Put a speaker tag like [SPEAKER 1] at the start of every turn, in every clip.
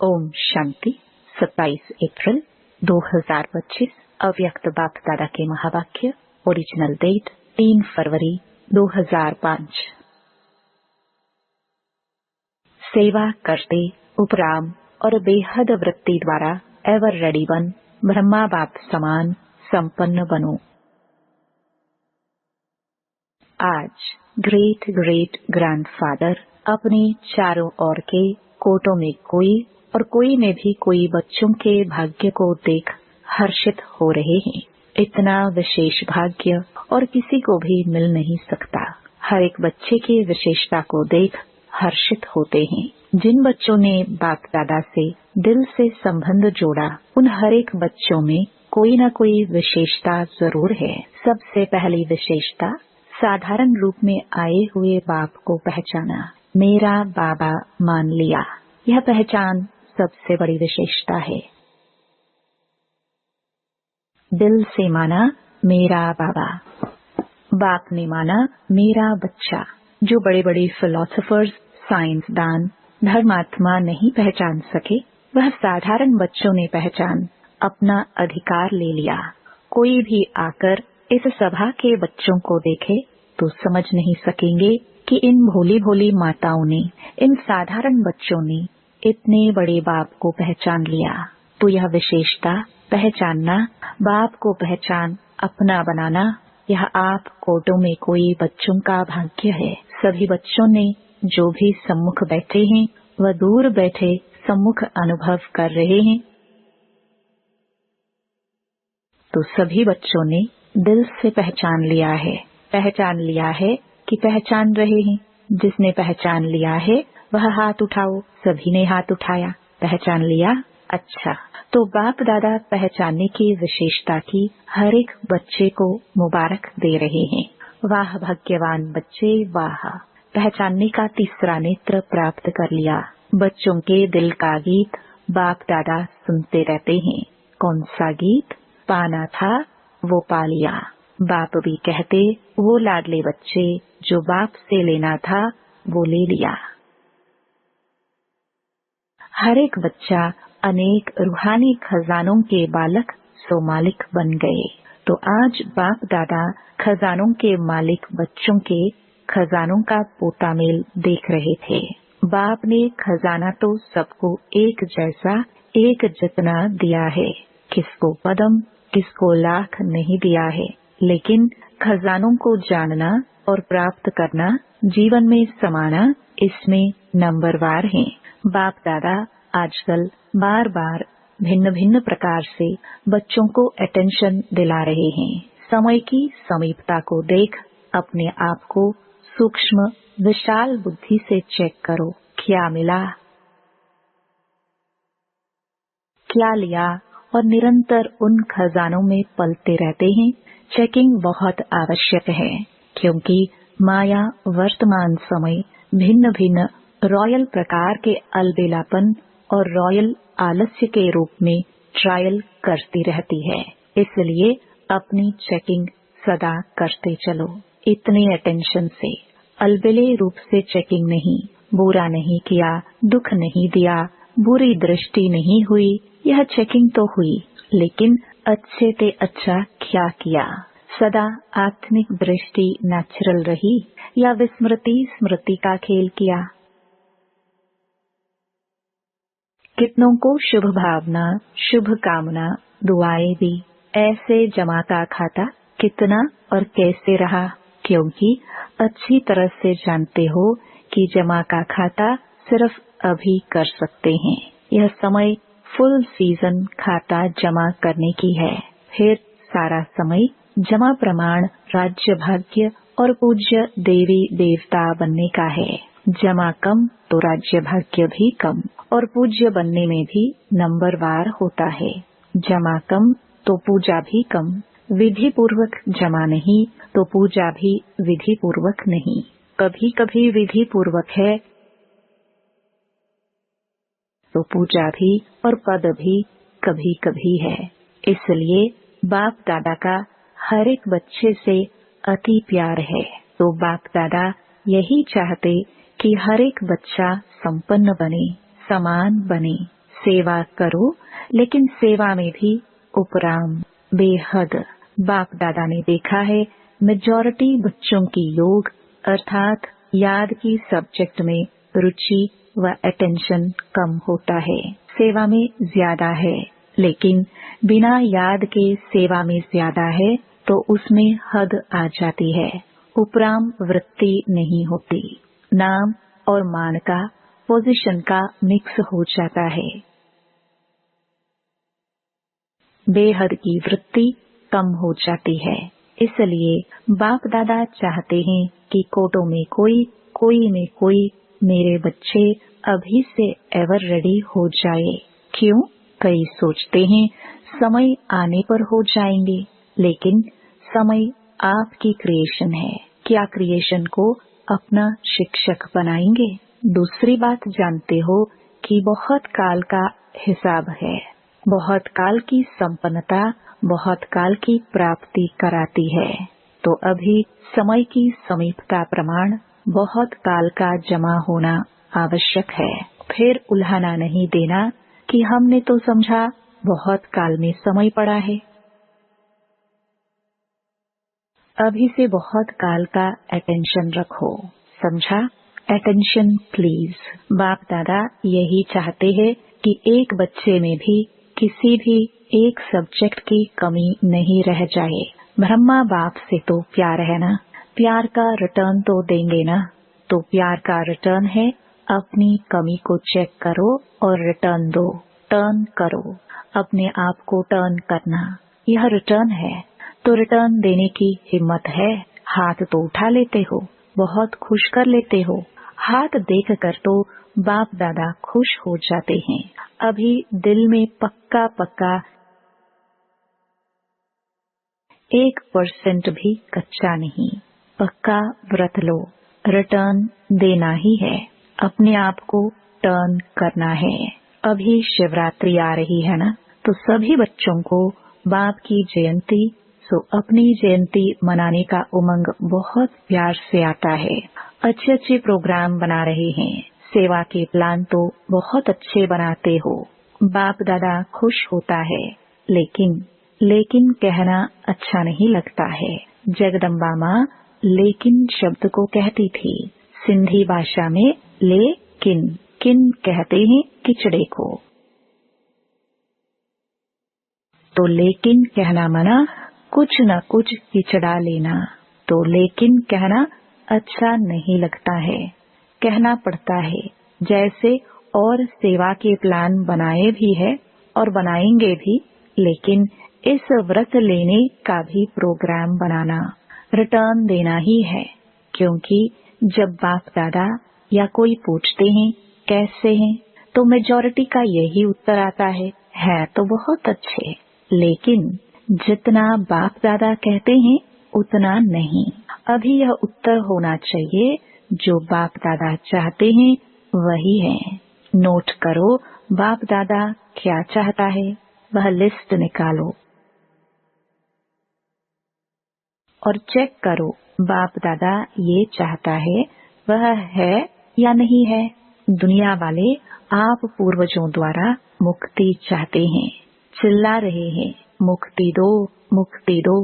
[SPEAKER 1] ओम शांति। 27 अप्रैल 2025 अव्यक्त बाप दादा के महावाक्य। ओरिजिनल डेट 3 फरवरी 2005। सेवा करते उपराम और बेहद वृत्ति द्वारा एवर रेडी बन ब्रह्मा बाप समान संपन्न बनो। आज ग्रेट ग्रेट ग्रैंडफादर अपने चारों ओर के कोटों में कोई और कोई में भी कोई बच्चों के भाग्य को देख हर्षित हो रहे हैं। इतना विशेष भाग्य और किसी को भी मिल नहीं सकता। हर एक बच्चे की विशेषता को देख हर्षित होते हैं। जिन बच्चों ने बाप दादा से दिल से संबंध जोड़ा, उन हर एक बच्चों में कोई न कोई विशेषता जरूर है। सबसे पहली विशेषता, साधारण रूप में आए हुए बाप को पहचाना, मेरा बाबा मान लिया। यह पहचान सबसे बड़ी विशेषता है। दिल से माना मेरा बाबा, बाप ने माना मेरा बच्चा। जो बड़े बड़े फिलोसोफर्स, साइंसदान, धर्मात्मा नहीं पहचान सके, वह साधारण बच्चों ने पहचान अपना अधिकार ले लिया। कोई भी आकर इस सभा के बच्चों को देखे तो समझ नहीं सकेंगे कि इन भोली भोली माताओं ने, इन साधारण बच्चों ने इतने बड़े बाप को पहचान लिया। तो यह विशेषता पहचानना, बाप को पहचान अपना बनाना, यह आप कोटों में कोई बच्चों का भाग्य है। सभी बच्चों ने जो भी सम्मुख बैठे हैं, वह दूर बैठे सम्मुख अनुभव कर रहे हैं। तो सभी बच्चों ने दिल से पहचान लिया है। पहचान लिया है कि पहचान रहे हैं। जिसने पहचान लिया है वह हाथ उठाओ। सभी ने हाथ उठाया। पहचान लिया। अच्छा, तो बाप दादा पहचानने की विशेषता की हर एक बच्चे को मुबारक दे रहे हैं। वाह भाग्यवान बच्चे, वाह। पहचानने का तीसरा नेत्र प्राप्त कर लिया। बच्चों के दिल का गीत बाप दादा सुनते रहते हैं। कौन सा गीत? पाना था वो पा लिया। बाप भी कहते, वो लाडले बच्चे जो बाप से लेना था वो ले लिया। हर एक बच्चा अनेक रूहानी खजानों के बालक सो मालिक बन गए। तो आज बाप दादा खजानों के मालिक बच्चों के खजानों का पोता मेल देख रहे थे। बाप ने खजाना तो सबको एक जैसा, एक जितना दिया है। किसको पदम, किसको लाख नहीं दिया है, लेकिन खजानों को जानना और प्राप्त करना, जीवन में समाना, इसमें नंबरवार हैं। बाप दादा आजकल बार बार भिन्न भिन्न प्रकार से बच्चों को अटेंशन दिला रहे हैं। समय की समीपता को देख अपने आप को सूक्ष्म विशाल बुद्धि से चेक करो। क्या मिला, क्या लिया, और निरंतर उन खजानों में पलते रहते हैं। चेकिंग बहुत आवश्यक है, क्योंकि माया वर्तमान समय भिन्न भिन्न रॉयल प्रकार के अलबेलापन और रॉयल आलस्य के रूप में ट्रायल करती रहती है। इसलिए अपनी चेकिंग सदा करते चलो, इतने अटेंशन से। अलबेले रूप से चेकिंग नहीं। बुरा नहीं किया, दुख नहीं दिया, बुरी दृष्टि नहीं हुई, यह चेकिंग तो हुई, लेकिन अच्छे से अच्छा क्या किया? सदा आत्मिक दृष्टि नेचुरल रही या विस्मृति स्मृति का खेल किया? कितनों को शुभ भावना, शुभ कामना, दुआएं दी, ऐसे जमा का खाता कितना और कैसे रहा? क्योंकि अच्छी तरह से जानते हो कि जमा का खाता सिर्फ अभी कर सकते हैं। यह समय फुल सीजन खाता जमा करने की है। फिर सारा समय जमा प्रमाण, राज्य भाग्य और पूज्य देवी देवता बनने का है। जमा कम तो राज्य भाग्य भी कम और पूज्य बनने में भी नंबरवार होता है। जमा कम तो पूजा भी कम। विधि पूर्वक जमा नहीं तो पूजा भी विधि पूर्वक नहीं। कभी कभी विधि पूर्वक है तो पूजा भी और पद भी कभी कभी है। इसलिए बाप दादा का हर एक बच्चे से अति प्यार है। तो बाप दादा यही चाहते कि हर एक बच्चा संपन्न बने, समान बने, सेवा करो, लेकिन सेवा में भी उपराम, बेहद। बाप दादा ने देखा है मेजॉरिटी बच्चों की योग अर्थात याद की सब्जेक्ट में रुचि व अटेंशन कम होता है, सेवा में ज्यादा है। लेकिन बिना याद के सेवा में ज्यादा है तो उसमें हद आ जाती है, उपराम वृत्ति नहीं होती, नाम और मान का, पोजीशन का मिक्स हो जाता है। बेहद की वृत्ति कम हो जाती है। इसलिए बाप दादा चाहते हैं कि कोटों में कोई, कोई में कोई मेरे बच्चे अभी से एवर रेडी हो जाए। क्यों? कई सोचते हैं समय आने पर हो जाएंगे, लेकिन समय आपकी क्रिएशन है। क्या क्रिएशन को अपना शिक्षक बनाएंगे? दूसरी बात जानते हो कि बहुत काल का हिसाब है, बहुत काल की संपन्नता बहुत काल की प्राप्ति कराती है। तो अभी समय की समीपता प्रमाण बहुत काल का जमा होना आवश्यक है। फिर उल्हाना नहीं देना कि हमने तो समझा बहुत काल में समय पड़ा है। अभी से बहुत काल का अटेंशन रखो, समझा? Attention please. बाप दादा यही चाहते हैं कि एक बच्चे में भी किसी भी एक सब्जेक्ट की कमी नहीं रह जाए। ब्रह्मा बाप से तो प्यार है ना, प्यार का रिटर्न तो देंगे ना। तो प्यार का रिटर्न है अपनी कमी को चेक करो और रिटर्न दो। टर्न करो, अपने आप को टर्न करना, यह रिटर्न है। तो रिटर्न देने की हिम्मत है? हाथ तो उठा लेते हो, बहुत खुश कर लेते हो। हाथ देखकर तो बाप दादा खुश हो जाते हैं। अभी दिल में पक्का पक्का 1% भी कच्चा नहीं, पक्का व्रत लो। रिटर्न देना ही है, अपने आप को टर्न करना है। अभी शिवरात्रि आ रही है ना, तो सभी बच्चों को बाप की जयंती सो अपनी जयंती मनाने का उमंग बहुत प्यार से आता है। अच्छे अच्छे प्रोग्राम बना रहे हैं, सेवा के प्लान तो बहुत अच्छे बनाते हो। बाप दादा खुश होता है, लेकिन कहना अच्छा नहीं लगता है। जगदम्बा माँ लेकिन शब्द को कहती थी। सिंधी भाषा में लेकिन, किन कहते हैं किचड़े को। तो लेकिन कहना मना, कुछ न कुछ किचड़ा लेना। तो लेकिन कहना अच्छा नहीं लगता है, कहना पड़ता है। जैसे और सेवा के प्लान बनाए भी है और बनाएंगे भी, लेकिन इस व्रत लेने का भी प्रोग्राम बनाना, रिटर्न देना ही है। क्योंकि जब बाप दादा या कोई पूछते हैं कैसे हैं, तो मेजॉरिटी का यही उत्तर आता है तो बहुत अच्छे, लेकिन जितना बाप दादा कहते हैं उतना नहीं। अभी यह उत्तर होना चाहिए जो बाप दादा चाहते हैं वही है। नोट करो बाप दादा क्या चाहता है, वह लिस्ट निकालो और चेक करो बाप दादा ये चाहता है वह है या नहीं है। दुनिया वाले आप पूर्वजों द्वारा मुक्ति चाहते हैं, चिल्ला रहे हैं मुक्ति दो, मुक्ति दो।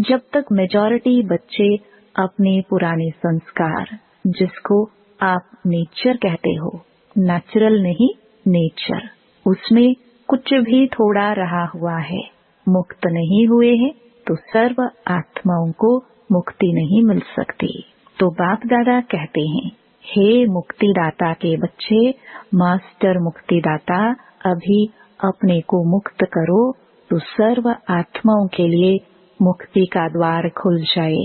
[SPEAKER 1] जब तक मेजॉरिटी बच्चे अपने पुराने संस्कार, जिसको आप नेचर कहते हो, नेचुरल नहीं नेचर, उसमें कुछ भी थोड़ा रहा हुआ है, मुक्त नहीं हुए हैं, तो सर्व आत्माओं को मुक्ति नहीं मिल सकती। तो बाप दादा कहते हैं, हे मुक्तिदाता के बच्चे, मास्टर मुक्तिदाता अभी अपने को मुक्त करो तो सर्व आत्माओं के लिए मुक्ति का द्वार खुल जाए।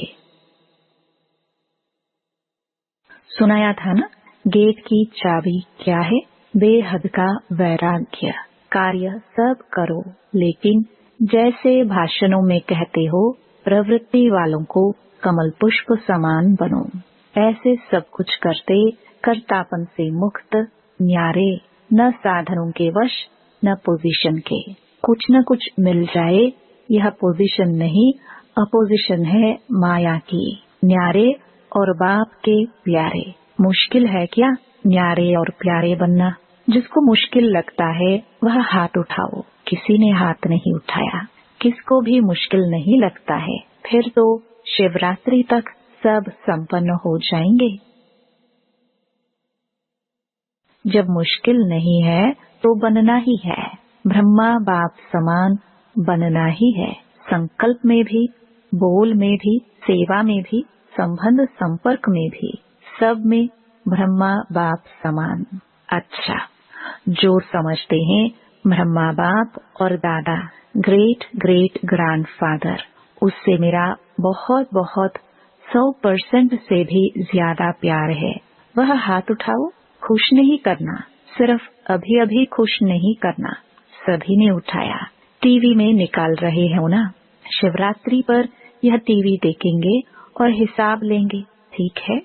[SPEAKER 1] सुनाया था ना, गेट की चाबी क्या है? बेहद का वैराग्य। कार्य सब करो, लेकिन जैसे भाषणों में कहते हो, प्रवृत्ति वालों को कमल पुष्प समान बनो। ऐसे सब कुछ करते कर्तापन से मुक्त, न्यारे, न साधनों के वश न पोजीशन के। कुछ न कुछ मिल जाए, यह पोजीशन नहीं, अपोजिशन है माया की। न्यारे और बाप के प्यारे। मुश्किल है क्या न्यारे और प्यारे बनना? जिसको मुश्किल लगता है वह हाथ उठाओ। किसी ने हाथ नहीं उठाया। किसको भी मुश्किल नहीं लगता है। फिर तो शिवरात्रि तक सब संपन्न हो जाएंगे। जब मुश्किल नहीं है तो बनना ही है। ब्रह्मा बाप समान बनना ही है। संकल्प में भी, बोल में भी, सेवा में भी, संबंध संपर्क में भी, सब में ब्रह्मा बाप समान। अच्छा, जो समझते हैं ब्रह्मा बाप और दादा ग्रेट ग्रेट ग्रैंडफादर, उससे मेरा बहुत बहुत 100% से भी ज्यादा प्यार है। वह हाथ उठाओ। खुश नहीं करना, सिर्फ अभी अभी खुश नहीं करना। सभी ने उठाया। टीवी में निकाल रहे हो ना, शिवरात्रि पर यह टीवी देखेंगे और हिसाब लेंगे, ठीक है।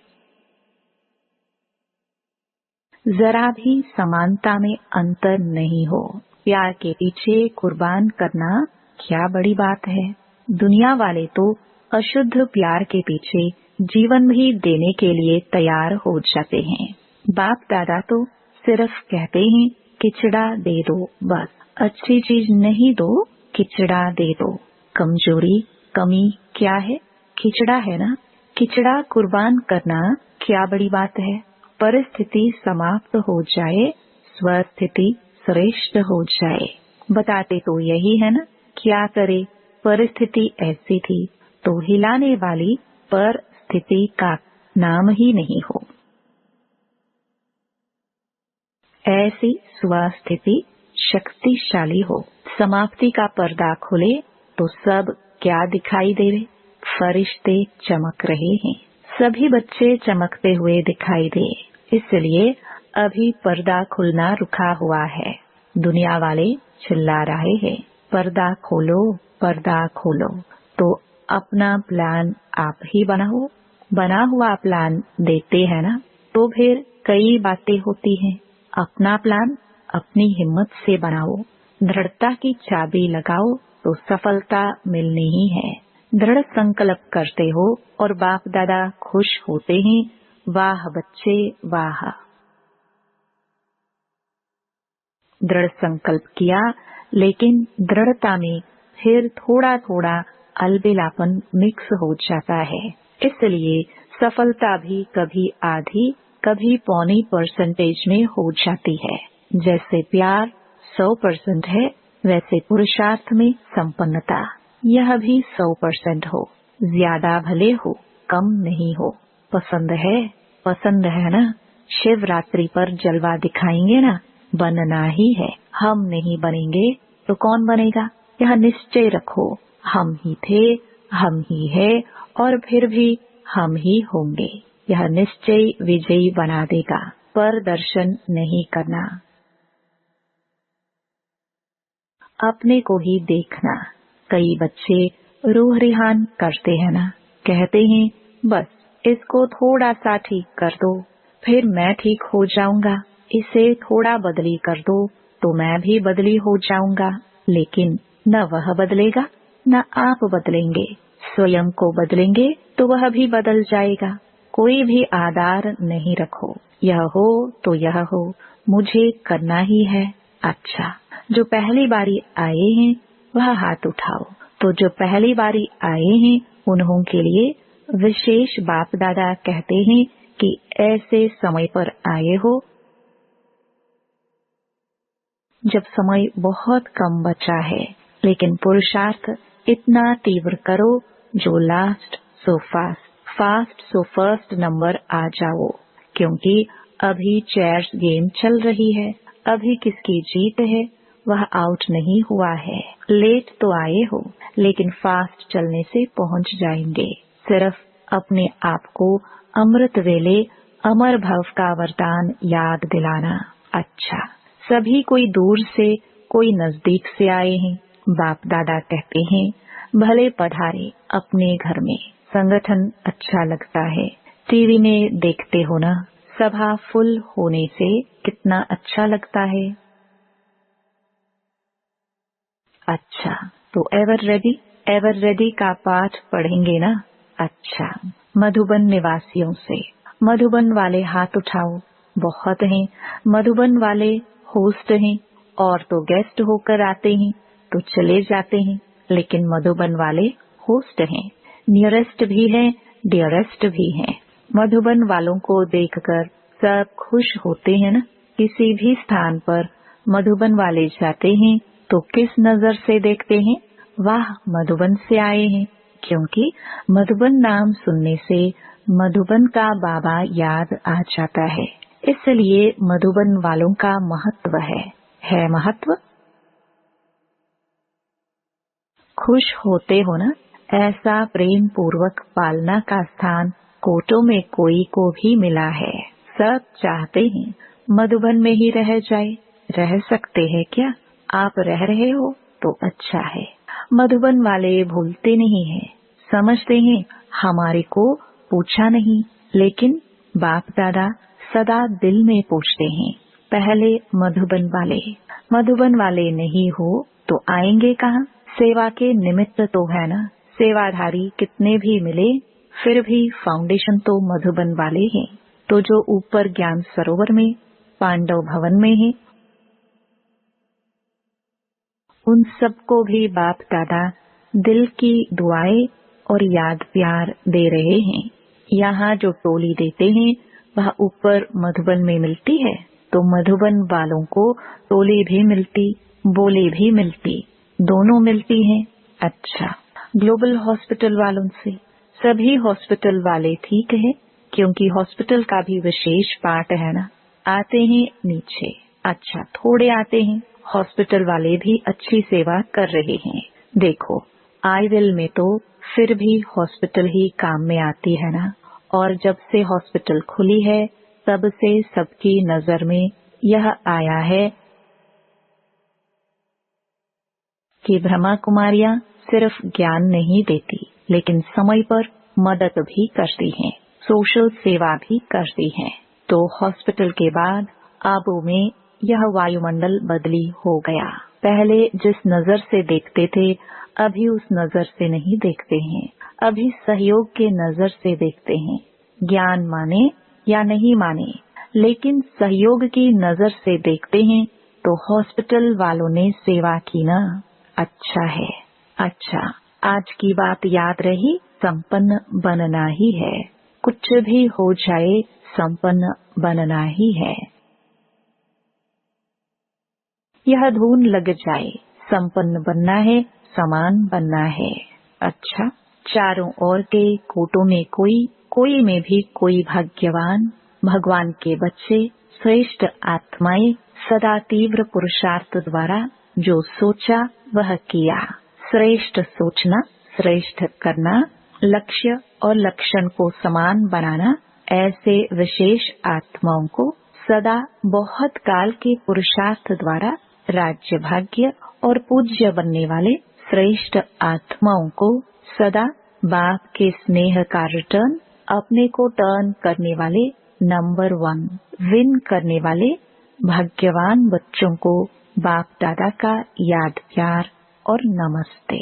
[SPEAKER 1] जरा भी समानता में अंतर नहीं हो। प्यार के पीछे कुर्बान करना क्या बड़ी बात है। दुनिया वाले तो अशुद्ध प्यार के पीछे जीवन भी देने के लिए तैयार हो जाते हैं। बाप दादा तो सिर्फ कहते हैं खिचड़ा दे दो, बस। अच्छी चीज नहीं दो, खिचड़ा दे दो। कमजोरी कमी क्या है? खिचड़ा है ना। खिचड़ा कुर्बान करना क्या बड़ी बात है। परिस्थिति समाप्त हो जाए, स्वस्थिति श्रेष्ठ हो जाए। बताते तो यही है ना। क्या करे, परिस्थिति ऐसी थी तो हिलाने वाली परिस्थिति का नाम ही नहीं हो। ऐसी स्वस्थिति शक्तिशाली हो। समाप्ति का पर्दा खुले तो सब क्या दिखाई दे रहे? फरिश्ते चमक रहे हैं। सभी बच्चे चमकते हुए दिखाई दे। इसलिए अभी पर्दा खुलना रुका हुआ है। दुनिया वाले चिल्ला रहे हैं, पर्दा खोलो, पर्दा खोलो। तो अपना प्लान आप ही बनाओ। बना हुआ प्लान देते हैं ना, तो फिर कई बातें होती हैं। अपना प्लान अपनी हिम्मत से बनाओ। दृढ़ता की चाबी लगाओ तो सफलता मिलनी ही है। दृढ़ संकल्प करते हो और बाप दादा खुश होते हैं। वाह बच्चे वाह। दृढ़ संकल्प किया, लेकिन दृढ़ता में फिर थोड़ा थोड़ा अलबेलापन मिक्स हो जाता है। इसलिए सफलता भी कभी आधी कभी पौनी % में हो जाती है। जैसे प्यार 100% है, वैसे पुरुषार्थ में संपन्नता यह भी 100% हो। ज्यादा भले हो, कम नहीं हो। पसंद है ना। शिवरात्रि पर जलवा दिखाएंगे ना, बनना ही है। हम नहीं बनेंगे तो कौन बनेगा? यह निश्चय रखो। हम ही थे, हम ही है और फिर भी हम ही होंगे। यह निश्चय विजयी बना देगा। पर दर्शन नहीं करना। अपने को ही देखना। कई बच्चे रूह रिहान करते हैं ना, कहते हैं बस इसको थोड़ा सा ठीक कर दो, फिर मैं ठीक हो जाऊंगा। इसे थोड़ा बदली कर दो तो मैं भी बदली हो जाऊंगा। लेकिन न वह बदलेगा न आप बदलेंगे। स्वयं को बदलेंगे तो वह भी बदल जाएगा। कोई भी आधार नहीं रखो। यह हो तो यह हो, मुझे करना ही है। अच्छा, जो पहली बारी आए हैं वह हाथ उठाओ। तो जो पहली बारी आए हैं उन्हों के लिए विशेष बाप दादा कहते हैं कि ऐसे समय पर आए हो जब समय बहुत कम बचा है, लेकिन पुरुषार्थ इतना तीव्र करो जो last so fast, fast so first number आ जाओ। क्योंकि अभी चेयर्स गेम चल रही है। अभी किसकी जीत है वह आउट नहीं हुआ है। लेट तो आए हो, लेकिन फास्ट चलने से पहुंच जाएंगे। सिर्फ अपने आप को अमृत वेले अमर भव का वरदान याद दिलाना। अच्छा, सभी कोई दूर से कोई नजदीक से आए हैं। बाप दादा कहते हैं भले पधारे अपने घर में। संगठन अच्छा लगता है। टीवी में देखते हो ना, सभा फुल होने से कितना अच्छा लगता है। अच्छा, तो एवर रेडी का पाठ पढ़ेंगे ना। अच्छा, मधुबन निवासियों से। मधुबन वाले हाथ उठाओ। बहुत हैं। मधुबन वाले होस्ट हैं और तो गेस्ट होकर आते हैं तो चले जाते हैं, लेकिन मधुबन वाले होस्ट हैं। नियरेस्ट भी हैं, डियरेस्ट भी हैं। मधुबन वालों को देखकर सब खुश होते हैं ना। किसी भी स्थान पर मधुबन वाले जाते हैं तो किस नजर से देखते हैं? वाह, मधुबन से आए हैं। क्योंकि मधुबन नाम सुनने से मधुबन का बाबा याद आ जाता है, इसलिए मधुबन वालों का महत्व है महत्व। खुश होते हो ना? ऐसा प्रेम पूर्वक पालना का स्थान कोटों में कोई को भी मिला है। सब चाहते हैं मधुबन में ही रह जाए। रह सकते हैं क्या? आप रह रहे हो तो अच्छा है। मधुबन वाले भूलते नहीं हैं, समझते हैं हमारे को पूछा नहीं, लेकिन बाप दादा सदा दिल में पूछते हैं। पहले मधुबन वाले नहीं हो तो आएंगे कहाँ? सेवा के निमित्त तो है ना। सेवाधारी कितने भी मिले फिर भी फाउंडेशन तो मधुबन वाले हैं। तो जो ऊपर ज्ञान सरोवर में पांडव भवन में है, उन सबको भी बाप दादा दिल की दुआएं और याद प्यार दे रहे हैं। यहाँ जो टोली देते हैं वह ऊपर मधुबन में मिलती है, तो मधुबन वालों को टोली भी मिलती, बोली भी मिलती, दोनों मिलती हैं। अच्छा, ग्लोबल हॉस्पिटल वालों से सभी हॉस्पिटल वाले ठीक है, क्योंकि हॉस्पिटल का भी विशेष पार्ट है ना। आते हैं नीचे, अच्छा थोड़े आते हैं। हॉस्पिटल वाले भी अच्छी सेवा कर रहे हैं। देखो आईविल में तो फिर भी हॉस्पिटल ही काम में आती है ना। और जब से हॉस्पिटल खुली है तब से सबकी नजर में यह आया है कि ब्रह्मा कुमारियां सिर्फ ज्ञान नहीं देती, लेकिन समय पर मदद भी करती हैं, सोशल सेवा भी करती हैं। तो हॉस्पिटल के बाद आबू में यह वायुमंडल बदली हो गया। पहले जिस नजर से देखते थे अभी उस नजर से नहीं देखते हैं। अभी सहयोग के नजर से देखते हैं। ज्ञान माने या नहीं माने, लेकिन सहयोग की नजर से देखते हैं। तो हॉस्पिटल वालों ने सेवा की ना, अच्छा है। अच्छा, आज की बात याद रही, संपन्न बनना ही है। कुछ भी हो जाए संपन्न बनना ही है। यह धुन लग जाए, संपन्न बनना है, समान बनना है। अच्छा, चारों ओर के कोटों में कोई में भी कोई भाग्यवान भगवान के बच्चे श्रेष्ठ आत्माएं सदा तीव्र पुरुषार्थ द्वारा जो सोचा वह किया। श्रेष्ठ सोचना, श्रेष्ठ करना, लक्ष्य और लक्षण को समान बनाना, ऐसे विशेष आत्माओं को सदा बहुत काल के पुरुषार्थ द्वारा राज्य भाग्य और पूज्य बनने वाले श्रेष्ठ आत्माओं को सदा बाप के स्नेह का रिटर्न, अपने को टर्न करने वाले नंबर 1 विन करने वाले भाग्यवान बच्चों को बाप दादा का याद प्यार और नमस्ते।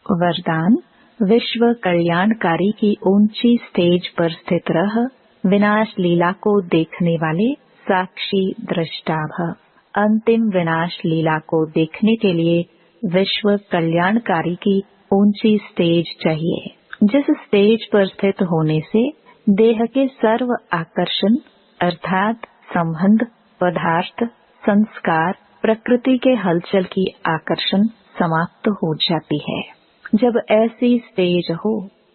[SPEAKER 1] वरदान, विश्व कल्याणकारी की ऊंची स्टेज पर स्थित रह विनाश लीला को देखने वाले साक्षी दृष्टा भव। अंतिम विनाश लीला को देखने के लिए विश्व कल्याणकारी की ऊंची स्टेज चाहिए, जिस स्टेज पर स्थित होने से देह के सर्व आकर्षण अर्थात संबंध, पदार्थ, संस्कार, प्रकृति के हलचल की आकर्षण समाप्त हो जाती है। जब ऐसी स्टेज हो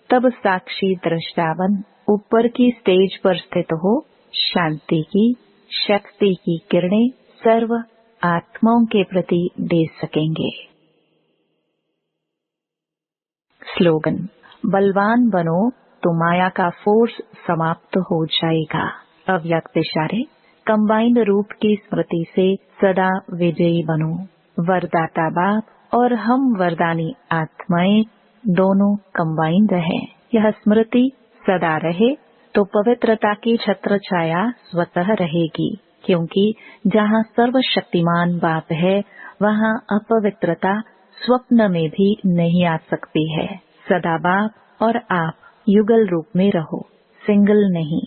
[SPEAKER 1] तब साक्षी दृष्टा बन ऊपर की स्टेज पर स्थित हो शांति की, शक्ति की किरणें सर्व आत्माओं के प्रति दे सकेंगे। स्लोगन, बलवान बनो तो माया का फोर्स समाप्त हो जाएगा। अव्यक्त इशारे, कंबाइंड रूप की स्मृति से सदा विजयी बनो। वरदाता बाप और हम वरदानी आत्माएं दोनों कंबाइंड रहे। यह स्मृति सदा रहे तो पवित्रता की छत्र छाया स्वतः रहेगी, क्योंकि जहाँ सर्वशक्तिमान बाप है वहाँ अपवित्रता स्वप्न में भी नहीं आ सकती है। सदा बाप और आप युगल रूप में रहो, सिंगल नहीं।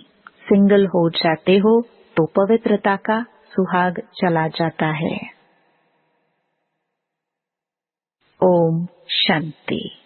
[SPEAKER 1] सिंगल हो जाते हो तो पवित्रता का सुहाग चला जाता है। ओम शांति।